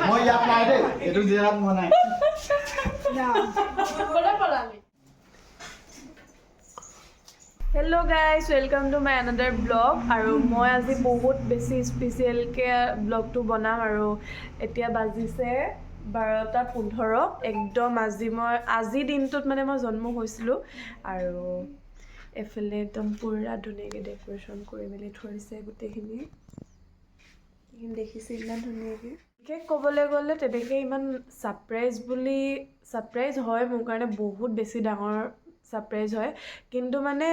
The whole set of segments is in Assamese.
মই ইয়াত নাই দেই এইটো জেগাত মই নাই Hello guys, welcome to my another vlog. আৰু মই আজি বহুত বেছি স্পেচিয়েলকৈ ব্লগটো বনাম আৰু এতিয়া বাজিছে 12:15 একদম আজি দিনটোত মানে মই জন্ম হৈছিলোঁ আৰু এফালে একদম পুৰা ধুনীয়াকৈ ডেক'ৰেশ্যন কৰি মেলি থৈছে গোটেইখিনি দেখিছে ইমান ধুনীয়াকৈ বিশেষ ক'বলৈ গ'লে তেনেকৈ ইমান ছাৰপ্ৰাইজ হয় মোৰ কাৰণে বহুত বেছি ডাঙৰ ছাৰপ্ৰাইজ হয় কিন্তু মানে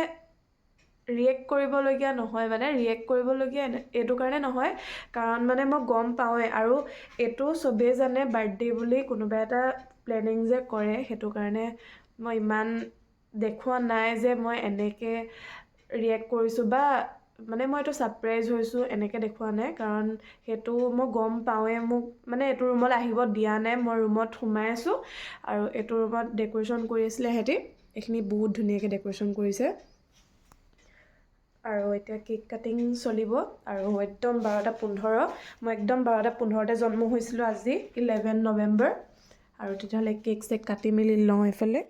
ৰিয়েক্ট কৰিবলগীয়া নহয় মানে ৰিয়েক্ট কৰিবলগীয়া এইটো কাৰণে নহয় কাৰণ মানে মই গম পাওঁৱে আৰু এইটো চবেই জানে বাৰ্থডে বুলি কোনোবা এটা প্লেনিং যে কৰে সেইটো কাৰণে মই ইমান দেখুওৱা নাই যে মই এনেকৈ ৰিয়েক্ট কৰিছোঁ বা মানে মই এইটো ছাৰপ্ৰাইজ হৈছোঁ এনেকৈ দেখুওৱা নাই কাৰণ সেইটো মই গম পাওঁৱে মোক মানে এইটো ৰুমলৈ আহিব দিয়া নাই মই ৰুমত সোমাই আছোঁ আৰু এইটো ৰুমত ডেক'ৰেশ্যন কৰি আছিলে সিহঁতি এইখিনি বহুত ধুনীয়াকৈ ডেক'ৰেশ্যন কৰিছে আৰু এতিয়া কেক কাটিং চলিব আৰু একদম 12:15 মই একদম 12:15তে জন্ম হৈছিলোঁ আজি 11 নৱেম্বৰ আৰু তেতিয়াহ'লে কেক চেক কাটি মেলি লওঁ এইফালে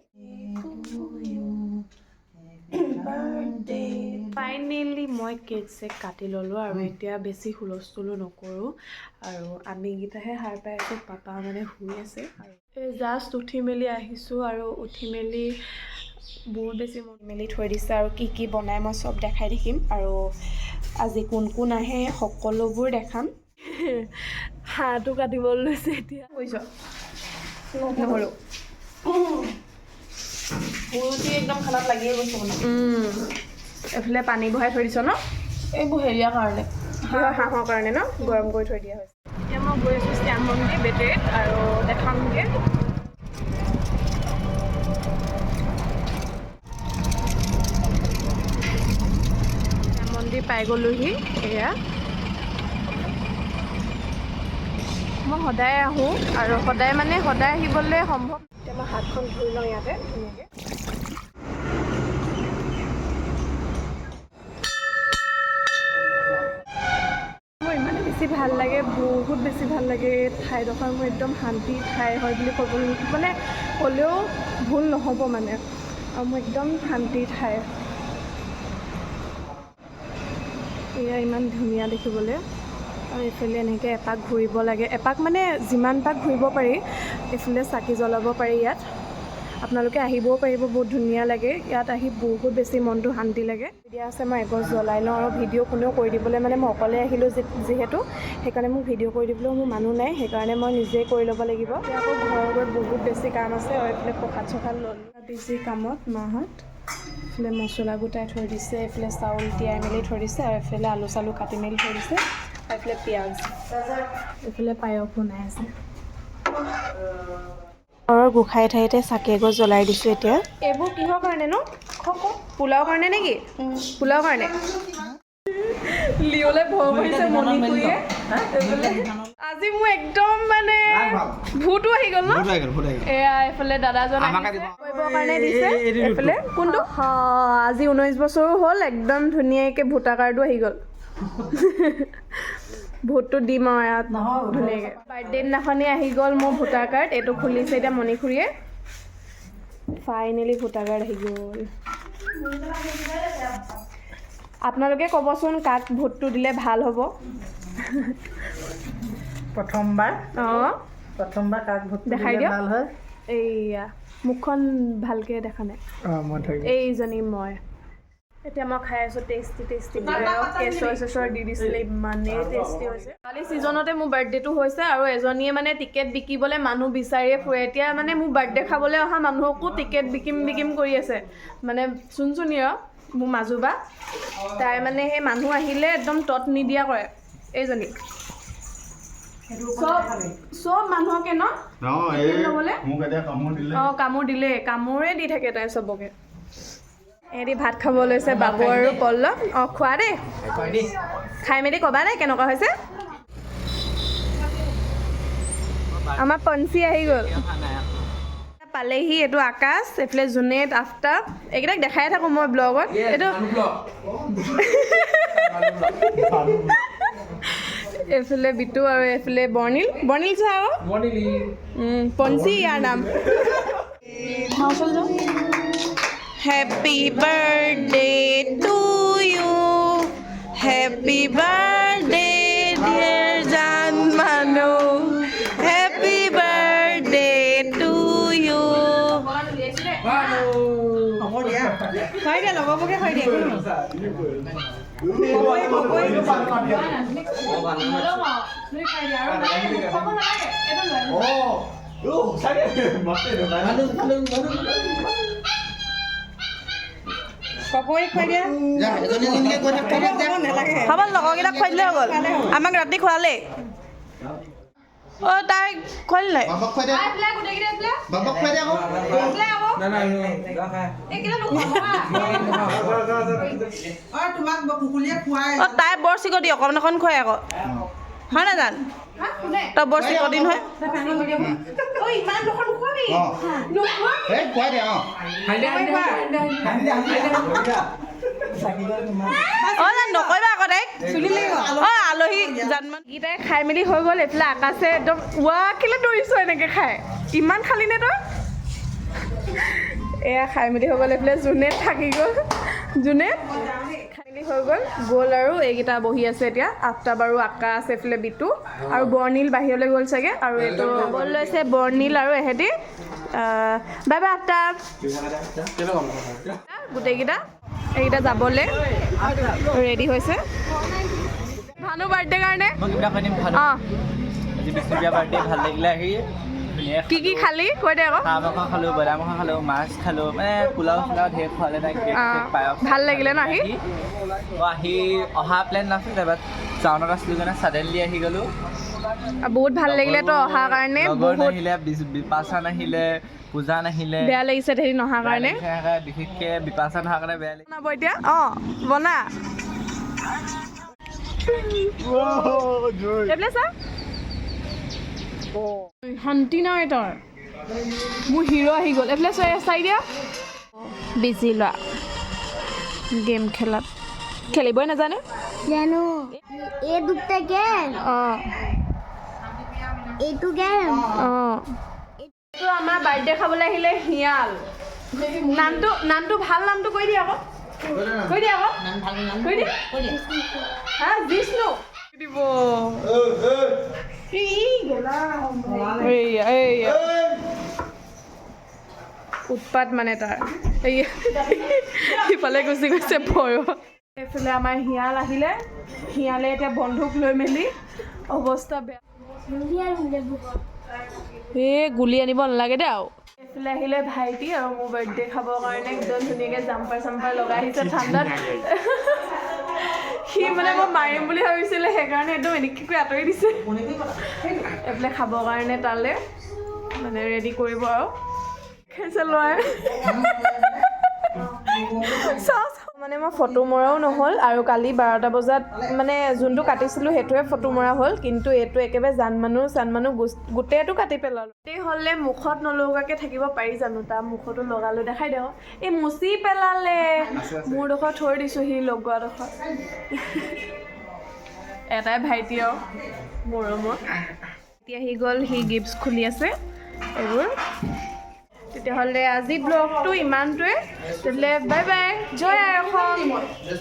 ফাইনেলি মই কেক চেক কাটি ল'লোঁ আৰু এতিয়া বেছি হুলস্থুলো নকৰোঁ আৰু আমিকেইটাহে সাৰ পাই আছোঁ পাপা মানে শুই আছে আৰু এই জাষ্ট উঠি মেলি আহিছোঁ আৰু উঠি মেলি বহুত বেছি মেলি থৈ দিছে আৰু কি বনাই মই চব দেখাই থাকিম আৰু আজি কোন আহে সকলোবোৰ দেখাম হাঁহটো কাটিবলৈ লৈছে এতিয়া কৈছ নহ'লো ফুলটি একদম খানাত লাগিয়ে গৈছে মানে এইফালে পানী বহাই থৈ দিছ ন এইবোৰ হেৰিয়াৰ কাৰণে হাঁহৰ কাৰণে ন গৰম কৰি থৈ দিয়া হৈছে এতিয়া মই গৈ আছোঁ শ্যাম মন্দিৰ বেটেৰীত আৰু দেখামগৈ পাই গ'লোহি এয়া মই সদায় আহোঁ আৰু সদায় আহিবলৈ সম্ভৱ এতিয়া মই হাতখন ধুই লওঁ ইয়াতে ধুনীয়াকৈ মোৰ ইমানে বেছি ভাল লাগে বহুত বেছি ভাল লাগে ঠাইডোখৰ মোৰ একদম শান্তি ঠাই হয় বুলি মানে ক'লেও ভুল নহ'ব মানে আৰু মোৰ একদম শান্তি ঠাই এয়া ইমান ধুনীয়া দেখিবলৈ আৰু এইফালে এনেকৈ এপাক ঘূৰিব লাগে এপাক মানে যিমান পাক ঘূৰিব পাৰি এইফালে চাকি জ্বলাব পাৰি ইয়াত আপোনালোকে আহিবও পাৰিব বহুত ধুনীয়া লাগে ইয়াত আহি বহুত বেছি মনটো শান্তি লাগে এতিয়া আছে মই এগছ জ্বলাই লওঁ আৰু ভিডিঅ' কোনেও কৰি দিবলৈ মানে মই অকলে আহিলোঁ যিহেতু সেইকাৰণে মোক ভিডিঅ' কৰি দিবলৈও মোৰ মানুহ নাই সেইকাৰণে মই নিজেই কৰি ল'ব লাগিব এতিয়া আকৌ ঘৰৰ গৈ বহুত বেছি কাম আছে আৰু এইফালে প্ৰসাদ চসাদ ল'লোঁ বেছি কামত মাহঁত এইফালে মছলা গোটাই থৈ দিছে এইফালে চাউল তিয়াই মেলি থৈ দিছে আৰু এইফালে আলু চালু কাটি মেলি থৈ দিছে আৰু এইফালে পিঁয়াজ এইফালে পায়স বনাই আছে ঘৰৰ গোঁসাই ঠাইতে চাকি এগছ জ্বলাই দিছোঁ এতিয়া এইবোৰ কিহৰ কাৰণে ন পোলাও কাৰণে নেকি পোলাও কাৰণে লিঅ'লে ভয় কৰিছে মণিপুৰীয়ে আজি মোৰ একদম মানে ভূতো আহি গ'ল ন এয়া এইফালে দাদাজন কৰিবৰ কাৰণে দিছে এইফালে কোনটো আজি 19 বছৰো হ'ল একদম ধুনীয়াকৈ ভোটাৰ কাৰ্ডো আহি গ'ল ভোটটো দিম আৰু ইয়াত ধুনীয়াকৈ বাৰ্থডে দিনাখনেই আহি গ'ল মোৰ ভোটাৰ কাৰ্ড এইটো খুলিছে এতিয়া মণিপুৰীয়ে ফাইনেলি ভোটাৰ কাৰ্ড আহি গ'ল আপোনালোকে ক'বচোন কাক ভোটটো দিলে ভাল হ'ব প্ৰথমবাৰ কাক ভোট দেখাই দিয়ক ভাল হয় এইয়া মুখখন ভালকৈ দেখা নাই এইজনী মই এতিয়া মই খাই আছোঁ টেষ্টি কেশৰ দি দিছিলে ইমানেই টেষ্টি হৈছে কালি ছিজনতে মোৰ বাৰ্থডেটো হৈছে আৰু এজনীয়ে মানে টিকেট বিকিবলৈ মানুহ বিচাৰিয়ে ফুৰে এতিয়া মানে মোৰ বাৰ্থডে খাবলৈ অহা মানুহকো টিকেট বিকিম কৰি আছে মানে চোনচোনী আৰু মোৰ মাজুবা তাই মানে সেই মানুহ আহিলে একদম তত নিদিয়া কৰে এইজনী চব মানুহকে ন কামোৰ দিলে কামোৰে দি থাকে তাই চবকে এহেঁতি ভাত খাব লৈছে বাবু আৰু পল্লৱ খোৱা দেই খাই মেলি ক'বা দেই কেনেকুৱা হৈছে আমাৰ পঞ্চী আহি গ'ল পালেহি এইটো আকাশ এইফালে জুনেদ আফতাব এইকেইটাক দেখাই থাকোঁ মই ব্লগত এইটো এইফালে বিটু আৰু এইফালে বৰ্ণিল চা আকৌ পঞ্চি ইয়াৰ নাম happy birthday to you happy birthday dear জান মানু হেপী বাৰ্থডে টু ইউ খুৱাই দিয়া লগৰবোৰকে খুৱাই দিয়া হ'ব লগৰকেইটাক খুৱাই দিলে হৈ গ'ল আমাক ৰাতি খোৱালে অ' তাই খুৱালি নাই তাই বৰ চিকটি অকণ অকণ খুৱাই আকৌ হয় নাই জান তই বৰ চিকটি নহয় অ' জান নকৰিবা আকৌ তাইক অ' আলহী জানমান গীতাই খাই মেলি হৈ গ'ল এইফালে আকাশে একদম ৱা কেলে দৌৰিছোঁ এনেকৈ খাই ইমান খালি নে তই এয়া খাই মেলি হৈ গ'ল এইফালে যোনে থাকি গ'ল যোনে খাই মেলি হৈ গ'ল আৰু এইকেইটা বহি আছে এতিয়া আফতাব আৰু আকাশ এইফালে বিটু আৰু বৰ্ণিল বাহিৰলৈ গ'ল চাগে আৰু এইটো বল লৈছে বৰ্ণিল আৰু এহেঁতি বাই বাই আফতাব গোটেইকেইটা এইকেইটা যাবলৈ ৰেডি হৈছে ভানু বাৰ্থডে কাৰণে অঁ বাৰ্থডে ভাল লাগিলে আহি কি কি খালি কৈ দে আকৌ হাঁহ মাংস খালোঁ ব্ৰইলাৰ মাংস খালোঁ মাছ খালোঁ মানে পোলাও চোলাও ধেৰ খোৱালে তাই পায়স ভাল লাগিলে ন আহি অহা প্লেন নাছিল তাৰপৰা টাউনত আছিলোঁ কাৰণে ছাডেনলি আহি গ'লোঁ বহুত ভাল লাগিলে তই অহাৰ কাৰণে লগৰ নাহিলে বিপাশা নাহিলে পূজা নাহিলে বেয়া লাগিছে হেৰি নহাৰ কাৰণে বিশেষকৈ বিপাশা নহাৰ কাৰণে বেয়া লাগিছে বনাব এতিয়া অঁ বনা এইফালে চা শান্তি নাই তই মোৰ হিৰ' আহি গ'ল এইফালে চাই দিয়া বিজি লোৱা গেম খেলাত খেলিবই নাজানে জানো এই দুটা গেম অঁ এইটো গেম অঁ এইটো আমাৰ বাৰ্থডে খাবলৈ আহিলে শিয়াল নামটো ভাল নামটো কৈ দিয়া আকৌ কৈ দিয়া আকৌ কৈ দিয়া হা বিষ্ণু দিব উৎপাত মানে তাৰ সিফালে গুচি গৈছে ভয় এইফালে আমাৰ শিয়াল আহিলে শিয়ালে এতিয়া বন্ধুক লৈ মেলি অৱস্থা বেয়া গুলি আনিব নালাগে দে আৰু এইফালে আহিলে ভাইটি আৰু মোৰ বাৰ্থডে খাবৰ কাৰণে একদম ধুনীয়াকৈ জাম্পাৰ চাম্পাৰ লগাই আহিছে ঠাণ্ডাত সি মানে মই মাৰিম বুলি ভাবিছিলে সেইকাৰণে একদম এনেকৈ কৰি আঁতৰি দিছে এইফালে খাবৰ কাৰণে তালে মানে ৰেডি কৰিব আৰু খাইছে ল'ৰাই মানে মই ফটো মৰাও নহ'ল আৰু কালি 12টা বজাত মানে যোনটো কাটিছিলোঁ সেইটোৱে ফটো মৰা হ'ল কিন্তু এইটো একেবাৰে চান মানুহ গোটেইটো কাটি পেলালোঁ গোটেই হ'লে মুখত নলগাকৈ থাকিব পাৰি জানো তাৰ মুখতো লগালোঁ দেখাই দিয়ক এই মুচি পেলালে মোৰডোখৰ থৈ দিছোঁ সি লগোৱাডোখৰ এটাই ভাইটি আৰু মৰমৰ এতিয়া আহি গ'ল সি গিফ্টছ খুলি আছে এইবোৰ তেতিয়াহ'লে আজি ব্লগটো ইমানটোৱে তেতিয়াহ'লে বাই বাই জয় আই অসম